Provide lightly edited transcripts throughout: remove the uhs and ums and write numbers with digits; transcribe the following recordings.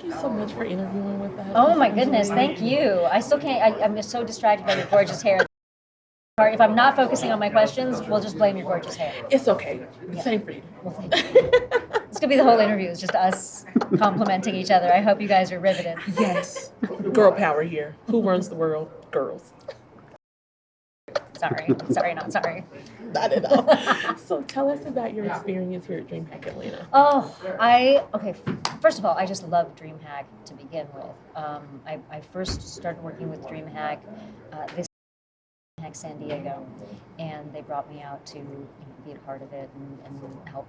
you so much for interviewing with us. Oh my goodness, thank you. I still can't, I'm just so distracted by your gorgeous hair. If I'm not focusing on my questions, we'll just blame your gorgeous hair. It's okay. Yeah. Same for you. Well, thank you. It's gonna be the whole interview. It's just us complimenting each other. I hope you guys are riveted. Yes. Girl power here. Who runs the world? Girls. Sorry, not sorry. Not at all. So tell us about your experience here at Dreamhack Atlanta. Okay. First of all, I just love Dreamhack to begin with. I first started working with Dreamhack this Dreamhack San Diego, and they brought me out to be a part of it and help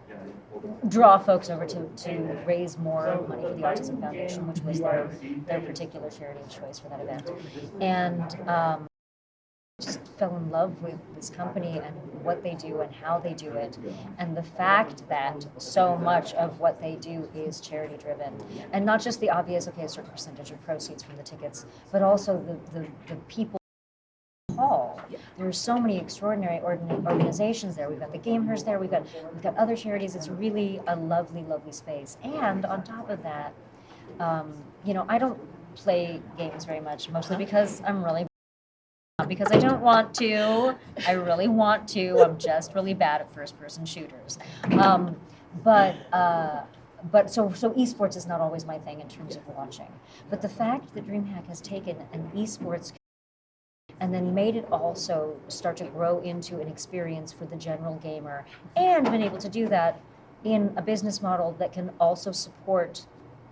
draw folks over to raise more money for the Autism Foundation, which was their particular charity of choice for that event. And just fell in love with this company and what they do and how they do it, and the fact that so much of what they do is charity driven, and not just the obvious, okay, a certain percentage of proceeds from the tickets, but also the people. There are so many extraordinary organizations there. We've got the Gamers there. We've got other charities. It's really a lovely, lovely space. And on top of that, I don't play games very much, mostly because I'm really. Not because I don't want to. I really want to. I'm just really bad at first-person shooters. But so esports is not always my thing in terms of watching. But the fact that Dreamhack has taken an esports and then made it also start to grow into an experience for the general gamer, and been able to do that in a business model that can also support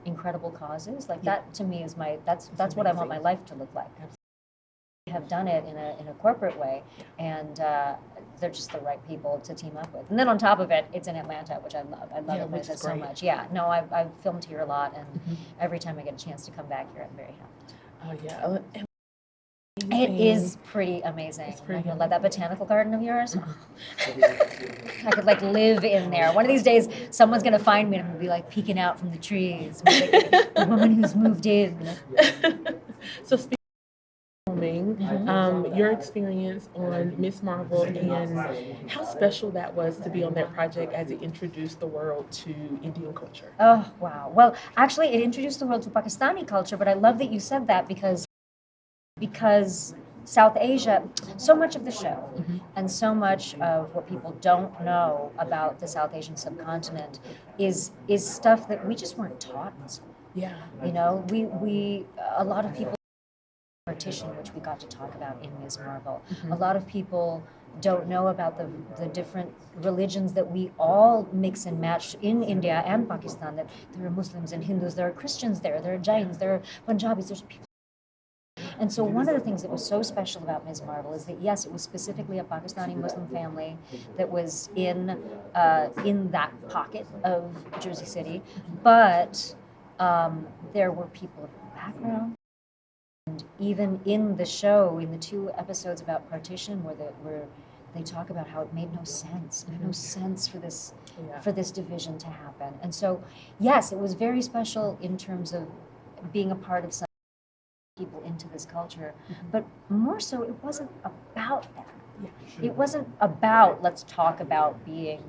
incredible causes, like that to me is that's what I want my life to look like. Have done it in a corporate way, and they're just the right people to team up with. And then on top of it, it's in Atlanta, which I love. I love Atlanta so much. Yeah, no, I've filmed here a lot, and every time I get a chance to come back here, I'm very happy. Oh yeah. It is pretty amazing. I love that botanical garden of yours. I could live in there. One of these days, someone's gonna find me and I'm gonna be peeking out from the trees. The woman who's moved in. So your experience on Miss Marvel and how special that was to be on that project as it introduced the world to Indian culture. Oh, wow. Well, actually, it introduced the world to Pakistani culture, but I love that you said that because South Asia, so much of the show and so much of what people don't know about the South Asian subcontinent is stuff that we just weren't taught in school. Yeah. We a lot of people partition, which we got to talk about in Ms. Marvel. A lot of people don't know about the different religions that we all mix and match in India and Pakistan, that there are Muslims and Hindus, there are Christians there are Jains, there are Punjabis, there's people. And so one of the things that was so special about Ms. Marvel is that, yes, it was specifically a Pakistani Muslim family that was in that pocket of Jersey City, but there were people of background. And even in the show, in the 2 episodes about partition, where they talk about how it made no sense. It made no sense for this division to happen. And so, yes, it was very special in terms of being a part of some people into this culture. But more so, it wasn't about that. It wasn't about, let's talk about being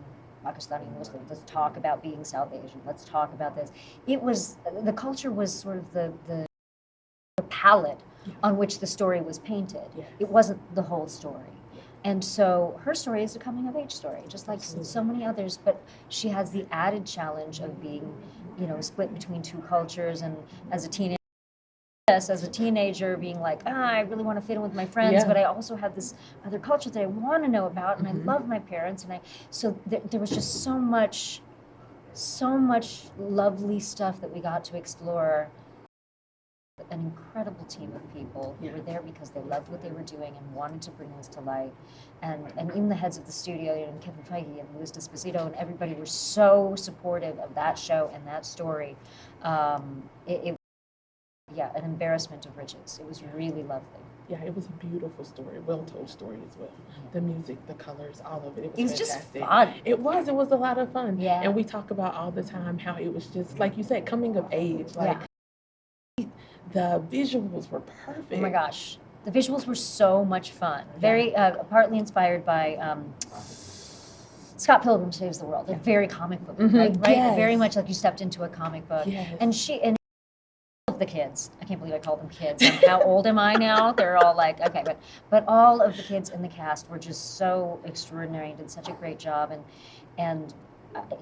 Pakistani Muslim, let's talk about being South Asian, let's talk about this. It was, the culture was sort of the palette on which the story was painted. It wasn't the whole story. And so her story is a coming of age story, just like so many others, but she has the added challenge of being, split between 2 cultures, and as a teenager being I really want to fit in with my friends, but I also have this other culture that I want to know about, and I love my parents, and so there was just so much lovely stuff that we got to explore. An incredible team of people who were there because they loved what they were doing and wanted to bring this to light. And even the heads of the studio, Kevin Feige and Luis Desposito and everybody were so supportive of that show and that story. An embarrassment of riches. It was really lovely. Yeah, it was a beautiful story, well-told story as well. The music, the colors, all of it. It was fantastic. Just fun. It was a lot of fun. Yeah. And we talk about all the time how it was just, like you said, coming of age. The visuals were perfect. Oh my gosh. The visuals were so much fun. Very, partly inspired by Scott Pilgrim Saves the World. They're very comic book, right? Yes. Very much like you stepped into a comic book. Yes. And of the kids, I can't believe I called them kids. How old am I now? They're all like, okay, but all of the kids in the cast were just so extraordinary and did such a great job. And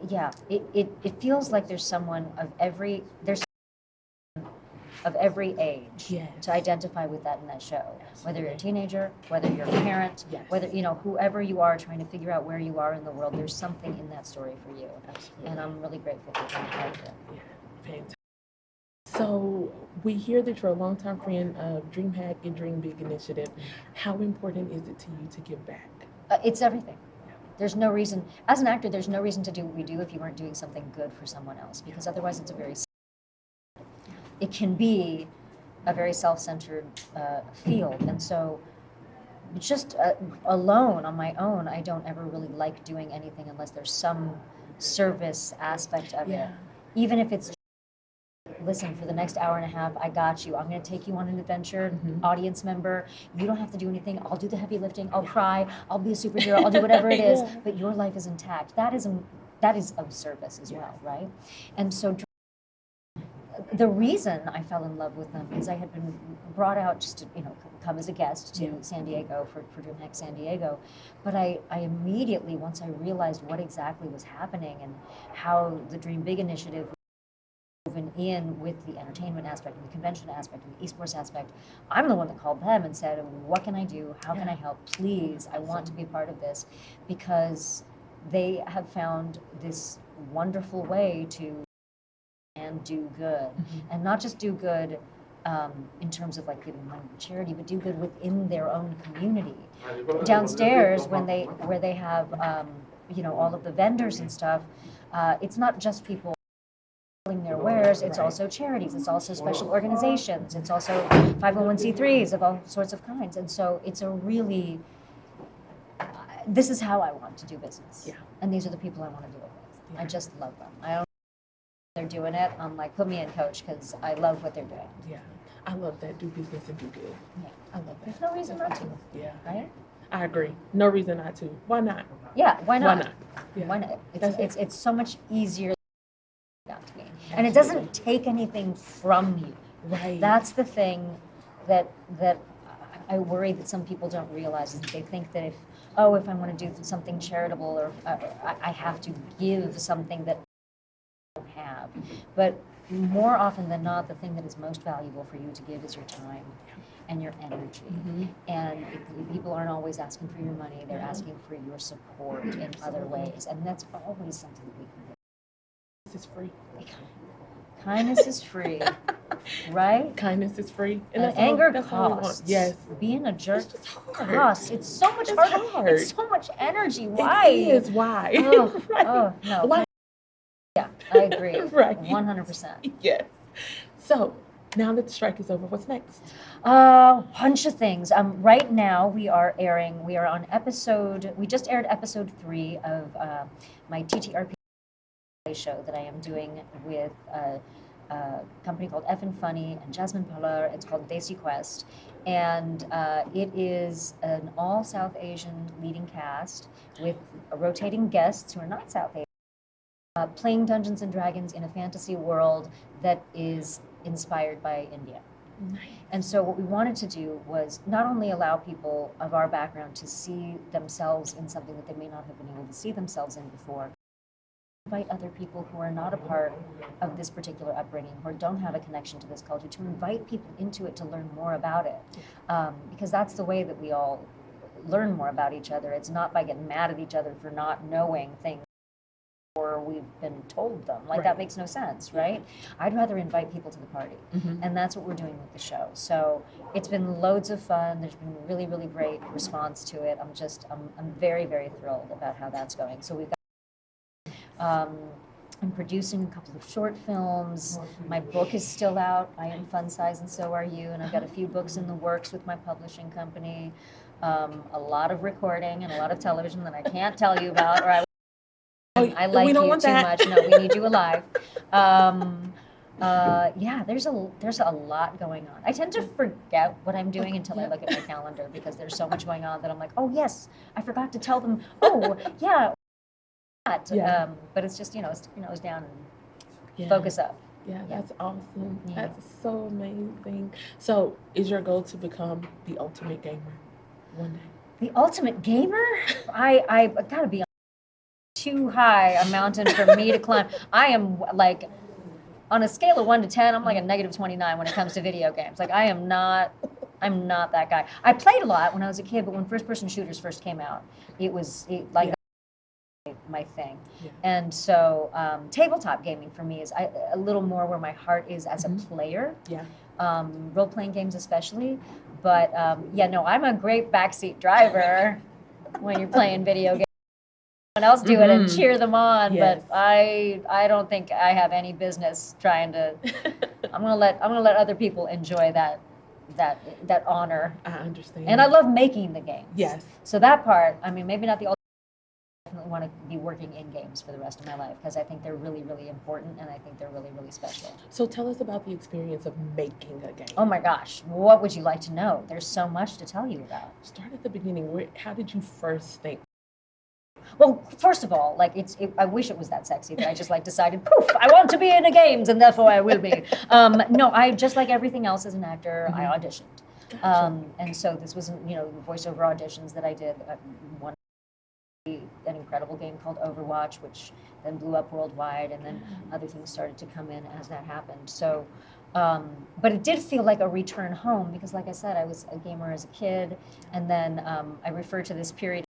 yeah, it feels like there's someone of every age Yes. to identify with that in that show. Whether you're a teenager, whether you're a parent, Yes. whether, whoever you are trying to figure out where you are in the world, there's something in that story for you. Absolutely. And I'm really grateful for being part of it. Yeah, fantastic. So we hear that you're a longtime friend of Dreamhack and Dream Big Initiative. How important is it to you to give back? It's everything. There's no reason, as an actor, there's no reason to do what we do if you weren't doing something good for someone else, because otherwise it can be a very self-centered field. And so just alone, on my own, I don't ever really like doing anything unless there's some service aspect of it. Even if it's, listen, for the next hour and a half, I got you. I'm going to take you on an adventure, audience member. You don't have to do anything. I'll do the heavy lifting. I'll cry. I'll be a superhero. I'll do whatever it is. But your life is intact. That is of service as well, right? And so the reason I fell in love with them is I had been brought out just to, come as a guest to San Diego for Dreamhack San Diego. But I immediately, once I realized what exactly was happening and how the Dream Big initiative woven in with the entertainment aspect and the convention aspect and the esports aspect, I'm the one that called them and said, what can I do? How can I help? Please, I want to be a part of this, because they have found this wonderful way to and do good, and not just do good in terms of like giving money to charity, but do good within their own community. Downstairs, where they have all of the vendors and stuff, it's not just people selling their wares, it's also charities, it's also special organizations, it's also 501c3s of all sorts of kinds. And so it's a really, this is how I want to do business. And these are the people I want to do it with. I just love them. I don't they're doing it, I'm like, put me in, coach, because I love what they're doing. Yeah, I love that. Do business and do good. Yeah. I love that. There's no reason not to. Yeah. Right? I agree. No reason not to. Why not? Yeah, why not? Why not? Yeah. Why not? It's so much easier to me. And it doesn't take anything from you. Right. That's the thing that I worry that some people don't realize, is that they think that if I want to do something charitable, or I have to give something that have. But more often than not, the thing that is most valuable for you to give is your time and your energy. And people aren't always asking for your money, they're asking for your support in other ways. And that's always something that we can do. This is free. Kindness is free, right? Kindness is free. And anger costs. Yes. Being a jerk It's just hard. costs. It's so much It's harder. hard. It's so much energy. Why? It is. Why? Oh, Right. oh no. Why? Yeah, I agree. Right. 100%. Yes. So now that the strike is over, what's next? Bunch of things. Right now we are on we just aired episode 3 of my TTRP show that I am doing with a company called F and Funny and Jasmine Polar. It's called Desi Quest. And it is an all South Asian leading cast with rotating guests who are not South Asian. Playing Dungeons and Dragons in a fantasy world that is inspired by India. Nice. And so what we wanted to do was not only allow people of our background to see themselves in something that they may not have been able to see themselves in before, invite other people who are not a part of this particular upbringing, or don't have a connection to this culture, to invite people into it to learn more about it. Because that's the way that we all learn more about each other. It's not by getting mad at each other for not knowing things or we've been told them. Like, that makes no sense, right? I'd rather invite people to the party. And that's what we're doing with the show. So it's been loads of fun. There's been really, really great response to it. I'm very, very thrilled about how that's going. So we've got, I'm producing a couple of short films. My book is still out. I am fun size and so are you. And I've got a few books in the works with my publishing company. A lot of recording and a lot of television that I can't tell you about, or I like you too much. No, we need you alive. Yeah, there's a lot going on. I tend to forget what I'm doing until I look at my calendar, because there's so much going on that I'm like, oh yes, I forgot to tell them. Oh yeah, that. But it's just it's down and focus up. Yeah, Yeah. that's awesome. Yeah. That's so amazing. So, is your goal to become the ultimate gamer one day? The ultimate gamer? I gotta be too high a mountain for me to climb. I am like, on a scale of 1 to 10, I'm like a -29 when it comes to video games. Like I'm not that guy. I played a lot when I was a kid, but when first-person shooters first came out, like my thing. Yeah. And so tabletop gaming for me is a little more where my heart is as a player. Yeah. Role-playing games especially. But yeah, no, I'm a great backseat driver when you're playing video games. Someone else do it and cheer them on, Yes. but I don't think I have any business trying to. I'm gonna let other people enjoy that honor. I understand. And I love making the games. Yes. So that part, I mean, maybe not the. I definitely want to be working in games for the rest of my life because I think they're really, really important and I think they're really, really special. So tell us about the experience of making a game. Oh my gosh, what would you like to know? There's so much to tell you about. Start at the beginning. How did you first think? Well, first of all, like I wish it was that sexy that I just like decided, poof, I want to be in the games and therefore I will be. No, I just like everything else as an actor, I auditioned. Gotcha. And so this was, voiceover auditions that I did. One an incredible game called Overwatch, which then blew up worldwide, and then other things started to come in as that happened. So, but it did feel like a return home because, like I said, I was a gamer as a kid, and then I refer to this period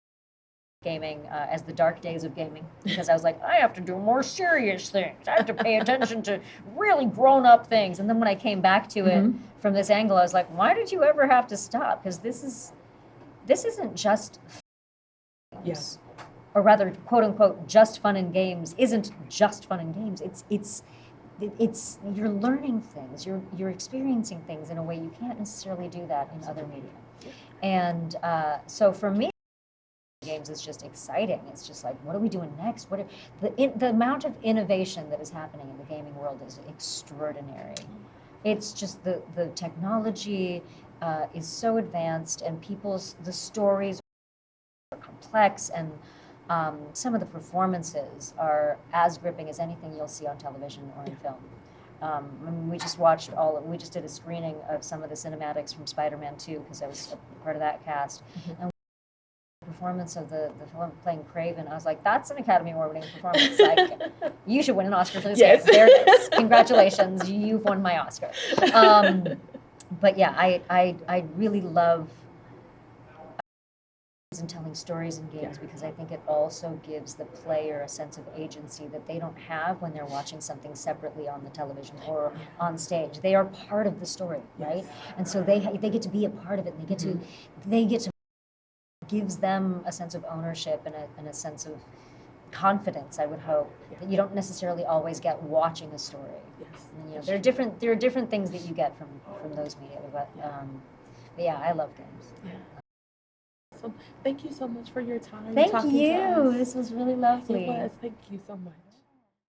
gaming as the dark days of gaming because I was like, I have to do more serious things. I have to pay attention to really grown-up things. And then when I came back to it from this angle, I was like, why did you ever have to stop? Because this isn't just games. Or rather, quote unquote, just fun in games isn't just fun in games. It's you're learning things, you're experiencing things in a way you can't necessarily do that in other media. And so for me, games is just exciting. It's just like, what are we doing next? The amount of innovation that is happening in the gaming world is extraordinary. It's just the technology is so advanced, and the stories are complex, and some of the performances are as gripping as anything you'll see on television or in film. I mean, we just did a screening of some of the cinematics from Spider-Man 2 because I was a part of that cast. And performance of the film playing Craven, I was like, that's an Academy Award-winning performance. Like, you should win an Oscar for this game. There it is. Congratulations, you've won my Oscar. But yeah, I really love and telling stories in games because I think it also gives the player a sense of agency that they don't have when they're watching something separately on the television or on stage. They are part of the story, right? And so they get to be a part of it. And they get to gives them a sense of ownership and a sense of confidence, I would hope, that you don't necessarily always get watching a story. And, there are different things that you get from those media, but yeah, I love games. So thank you so much for your time. Thank you. This was really lovely. It was. Thank you so much.